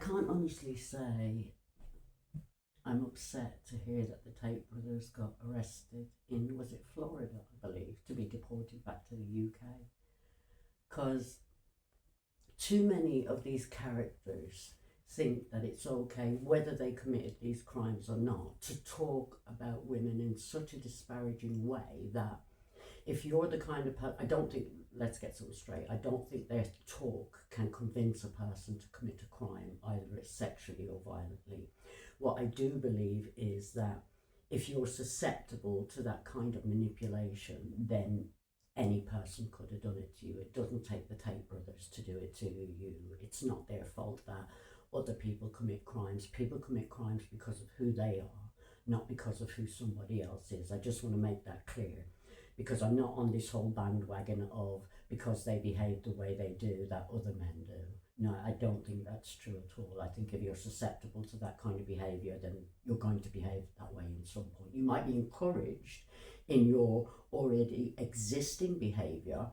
can't honestly say I'm upset to hear that the Tate brothers got arrested in, was it Florida, I believe, to be deported back to the UK. Because too many of these characters think that it's okay, whether they committed these crimes or not, to talk about women in such a disparaging way that if you're the kind of person, I don't think, let's get something straight, I don't think their talk can convince a person to commit a crime, either sexually or violently. What I do believe is that if you're susceptible to that kind of manipulation, then any person could have done it to you. It doesn't take the Tate brothers to do it to you. It's not their fault that other people commit crimes. People commit crimes because of who they are, not because of who somebody else is. I just want to make that clear, because I'm not on this whole bandwagon of because they behave the way they do that other men do. No, I don't think that's true at all. I think if you're susceptible to that kind of behaviour, then you're going to behave that way in some point. You might be encouraged in your already existing behaviour,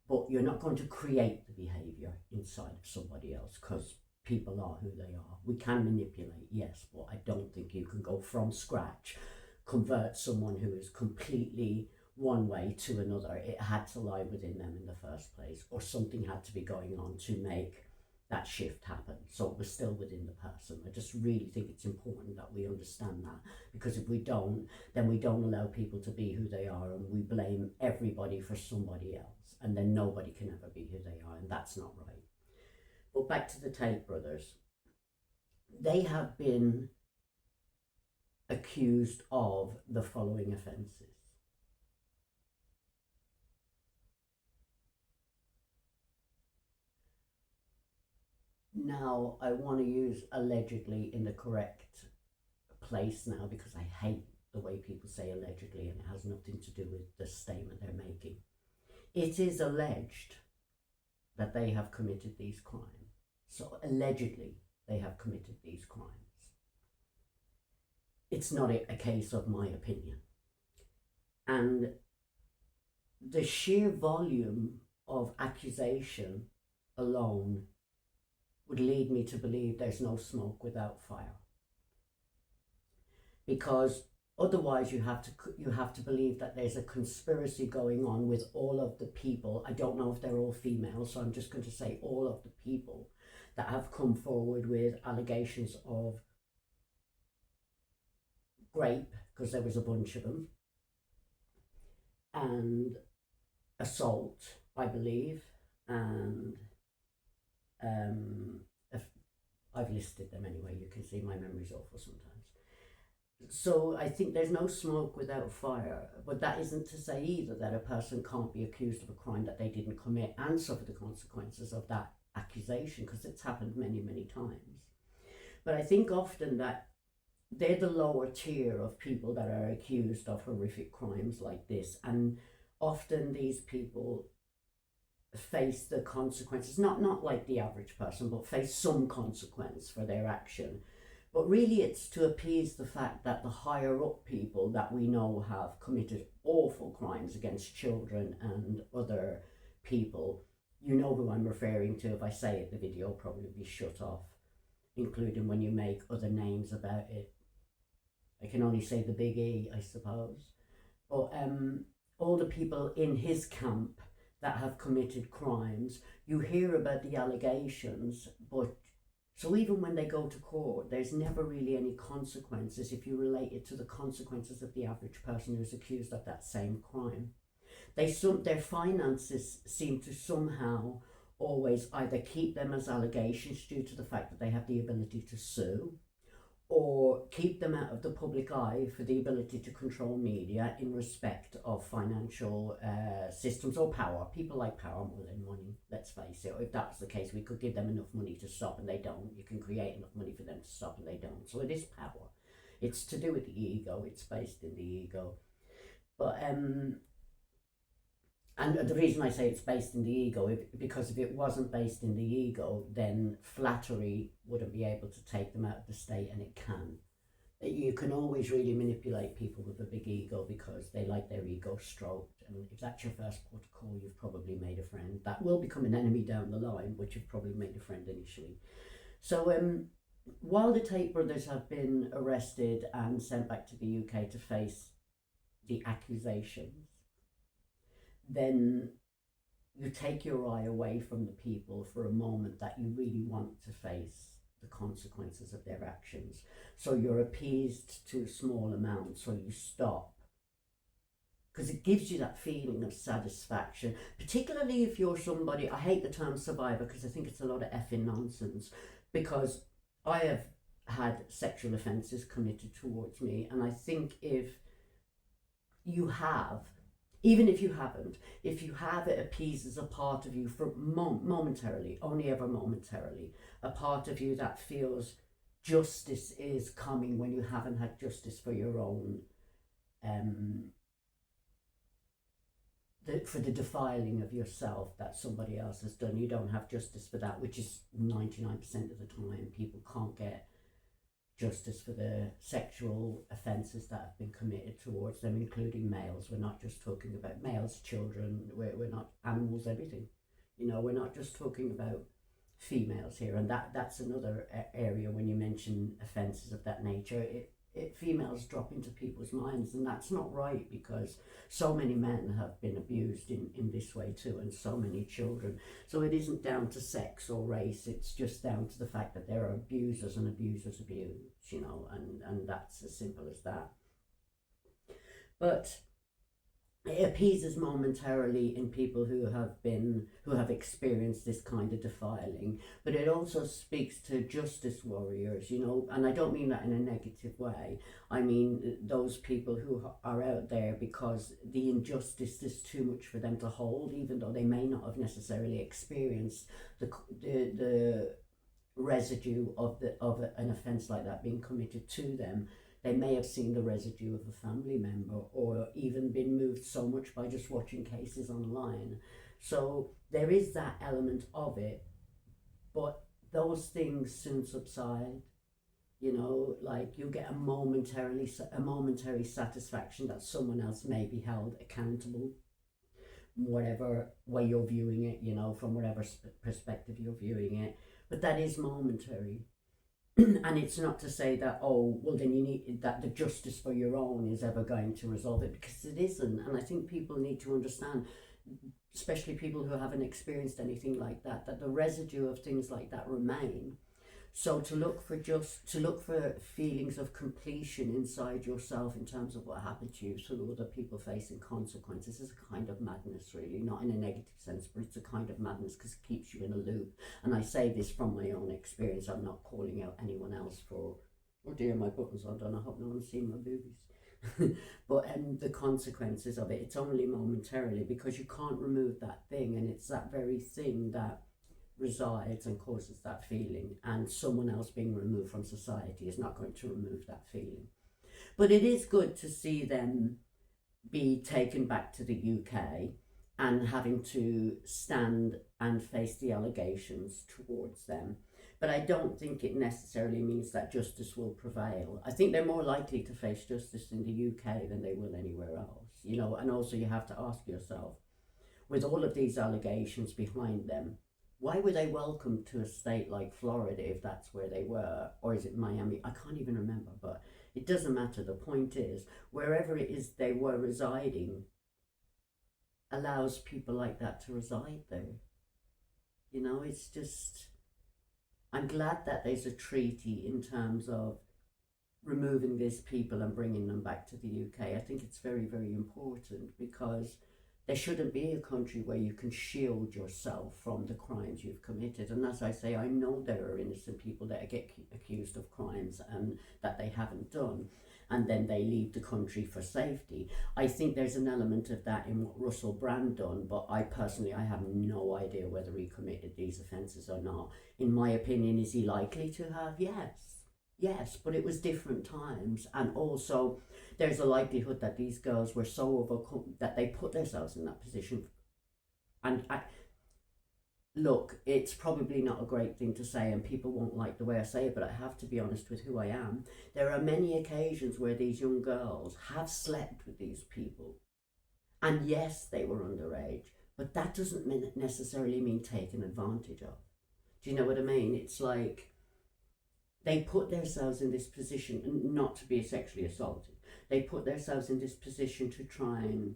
but you're not going to create the behaviour inside of somebody else, because people are who they are. We can manipulate, yes, but I don't think you can go from scratch, convert someone who is completely one way to another. It had to lie within them in the first place, or something had to be going on to make that shift happen. So it was still within the person. I just really think it's important that we understand that, because if we don't, then we don't allow people to be who they are, and we blame everybody for somebody else, and then nobody can ever be who they are, and that's not right. But back to the Tate brothers. They have been accused of the following offences. Now, I want to use allegedly in the correct place now, because I hate the way people say allegedly, and it has nothing to do with the statement they're making. It is alleged that they have committed these crimes. So allegedly they have committed these crimes. It's not a case of my opinion. And the sheer volume of accusation alone would lead me to believe there's no smoke without fire. Because otherwise you have to believe that there's a conspiracy going on with all of the people. I don't know if they're all female, so I'm just going to say all of the people that have come forward with allegations of rape, because there was a bunch of them, and assault, I believe, and I've listed them anyway. You can see my memory's awful sometimes. So I think there's no smoke without fire, but that isn't to say either that a person can't be accused of a crime that they didn't commit and suffer the consequences of that accusation, because it's happened many, many times. But I think often that they're the lower tier of people that are accused of horrific crimes like this, and often these people face the consequences, not like the average person, but face some consequence for their action. But really it's to appease the fact that the higher up people that we know have committed awful crimes against children and other people, you know who I'm referring to. If I say it, the video will probably be shut off, including when you make other names about it. I can only say the big E, I suppose. But all the people in his camp that have committed crimes, you hear about the allegations, but so even when they go to court, there's never really any consequences if you relate it to the consequences of the average person who's accused of that same crime. Their finances seem to somehow always either keep them as allegations due to the fact that they have the ability to sue, or keep them out of the public eye for the ability to control media in respect of financial systems or power. People like power more than money, let's face it. If that's the case, we could give them enough money to stop and they don't. You can create enough money for them to stop and they don't. So it is power. It's to do with the ego. It's based in the ego. But and the reason I say it's based in the ego, because if it wasn't based in the ego, then flattery wouldn't be able to take them out of the state, and it can. You can always really manipulate people with a big ego because they like their ego stroked, and if that's your first port of call, you've probably made a friend. That will become an enemy down the line, but you've probably made a friend initially. So while the Tate brothers have been arrested and sent back to the UK to face the accusations, then you take your eye away from the people for a moment that you really want to face the consequences of their actions. So you're appeased to a small amount, so you stop. Because it gives you that feeling of satisfaction, particularly if you're somebody, I hate the term survivor because I think it's a lot of effing nonsense, because I have had sexual offences committed towards me, and I think if you have, even if you haven't, if you have, it appeases a part of you for momentarily, only ever momentarily, a part of you that feels justice is coming when you haven't had justice for your own, for the defiling of yourself that somebody else has done. You don't have justice for that, which is 99% of the time. People can't get justice for the sexual offences that have been committed towards them, including males. We're not just talking about males, children, we're not animals, everything. You know, we're not just talking about females here, and that's another area when you mention offences of that nature. Females drop into people's minds, and that's not right, because so many men have been abused in this way too, and so many children. So it isn't down to sex or race, it's just down to the fact that there are abusers and abusers abuse, you know, and that's as simple as that. But it appeases momentarily in people who have experienced this kind of defiling, but it also speaks to justice warriors, you know, and I don't mean that in a negative way. I mean those people who are out there because the injustice is too much for them to hold, even though they may not have necessarily experienced the residue of an offence like that being committed to them. They may have seen the residue of a family member, or even been moved so much by just watching cases online. So there is that element of it, but those things soon subside. You know, like you get a momentary satisfaction that someone else may be held accountable, whatever way you're viewing it, you know, from whatever perspective you're viewing it. But that is momentary. And it's not to say that, oh, well, then you need that the justice for your own is ever going to resolve it, because it isn't. And I think people need to understand, especially people who haven't experienced anything like that, that the residue of things like that remain. So to look for feelings of completion inside yourself in terms of what happened to you through other people facing consequences is a kind of madness, really, not in a negative sense, but it's a kind of madness because it keeps you in a loop. And I say this from my own experience. I'm not calling out anyone else for, oh dear, my buttons are done, I hope no one's seen my boobies. But the consequences of it, it's only momentarily, because you can't remove that thing, and it's that very thing that resides and causes that feeling, and someone else being removed from society is not going to remove that feeling. But it is good to see them be taken back to the UK and having to stand and face the allegations towards them. But I don't think it necessarily means that justice will prevail. I think they're more likely to face justice in the UK than they will anywhere else, you know. And also you have to ask yourself, with all of these allegations behind them, why were they welcomed to a state like Florida if that's where they were? Or is it Miami? I can't even remember, but it doesn't matter. The point is, wherever it is they were residing allows people like that to reside there. You know, it's just, I'm glad that there's a treaty in terms of removing these people and bringing them back to the UK. I think it's very, very important, because there shouldn't be a country where you can shield yourself from the crimes you've committed. And as I say, I know there are innocent people that get accused of crimes and that they haven't done, and then they leave the country for safety. I think there's an element of that in what Russell Brand done, but I personally, I have no idea whether he committed these offences or not. In my opinion, is he likely to have? Yes, but it was different times, and also there's a likelihood that these girls were so overcome that they put themselves in that position. And look, it's probably not a great thing to say, and people won't like the way I say it, but I have to be honest with who I am. There are many occasions where these young girls have slept with these people, and yes, they were underage, but that doesn't necessarily mean taken advantage of. Do you know what I mean? It's like, they put themselves in this position, not to be sexually assaulted. They put themselves in this position to try and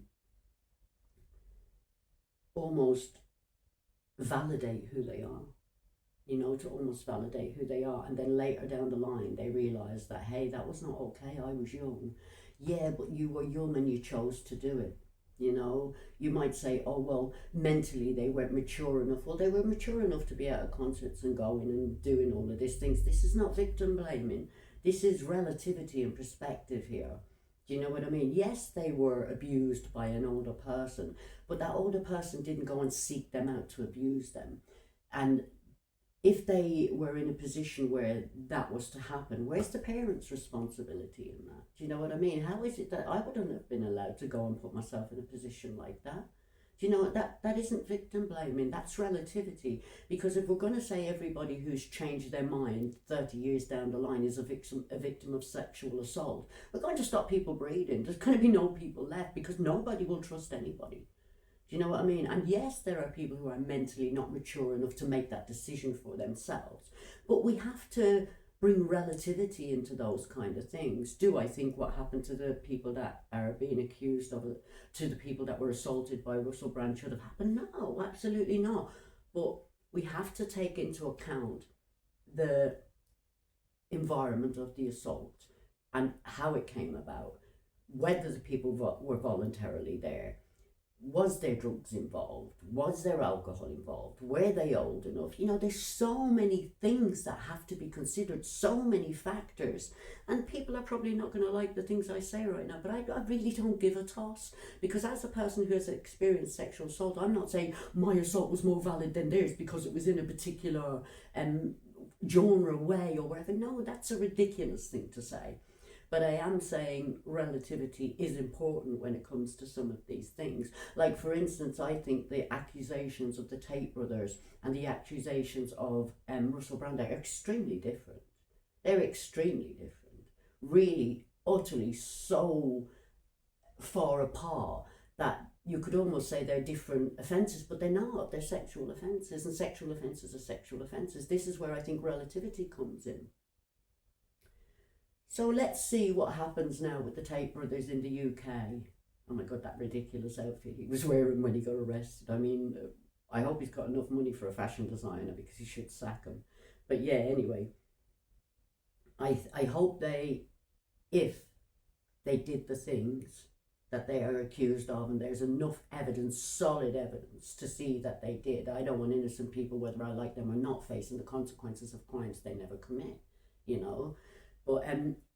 almost validate who they are, to almost validate who they are. And then later down the line, they realise that, hey, that was not okay, I was young. Yeah, but you were young and you chose to do it. You might say, oh, well, mentally they weren't mature enough. Well, they were mature enough to be out of concerts and going and doing all of these things. This is not victim blaming. This is relativity and perspective here. Do you know what I mean? Yes, they were abused by an older person, but that older person didn't go and seek them out to abuse them. And if they were in a position where that was to happen, where's the parents' responsibility in that? Do you know what I mean? How is it that I wouldn't have been allowed to go and put myself in a position like that? Do you know what? That isn't victim blaming, that's relativity. Because if we're going to say everybody who's changed their mind 30 years down the line is a victim of sexual assault, we're going to stop people breeding. There's going to be no people left because nobody will trust anybody. Do you know what I mean? And yes, there are people who are mentally not mature enough to make that decision for themselves. But we have to bring relativity into those kind of things. Do I think what happened to the people that are being accused of it, to the people that were assaulted by Russell Brand should have happened? No, absolutely not. But we have to take into account the environment of the assault and how it came about, whether the people were voluntarily there. Was there drugs involved? Was there alcohol involved? Were they old enough? There's so many things that have to be considered, so many factors. And people are probably not going to like the things I say right now, but I really don't give a toss. Because as a person who has experienced sexual assault, I'm not saying my assault was more valid than theirs because it was in a particular genre way or whatever. No, that's a ridiculous thing to say. But I am saying relativity is important when it comes to some of these things. Like, for instance, I think the accusations of the Tate brothers and the accusations of Russell Brand are extremely different. They're extremely different. Really, utterly so far apart that you could almost say they're different offences, but they're not. They're sexual offences, and sexual offences are sexual offences. This is where I think relativity comes in. So let's see what happens now with the Tate brothers in the UK. Oh my God, that ridiculous outfit he was wearing when he got arrested. I mean, I hope he's got enough money for a fashion designer because he should sack him. But yeah, anyway, I hope if they did the things that they are accused of and there's enough evidence, solid evidence, to see that they did. I don't want innocent people, whether I like them or not, facing the consequences of crimes they never commit, But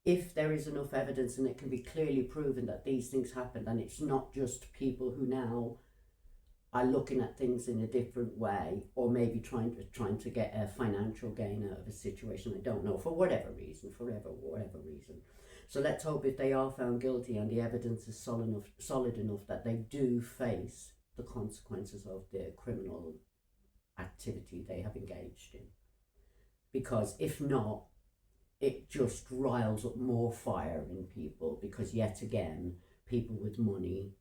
if there is enough evidence and it can be clearly proven that these things happened, and it's not just people who now are looking at things in a different way, or maybe trying to get a financial gain out of a situation, I don't know, for whatever reason. So let's hope if they are found guilty and the evidence is solid enough that they do face the consequences of the criminal activity they have engaged in. Because if not, it just riles up more fire in people, because yet again, people with money,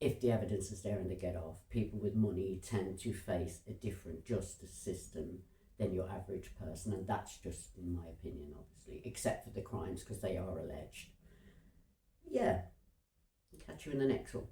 if the evidence is there and they get off, people with money tend to face a different justice system than your average person, and that's just in my opinion, obviously, except for the crimes, because they are alleged. Yeah, catch you in the next one.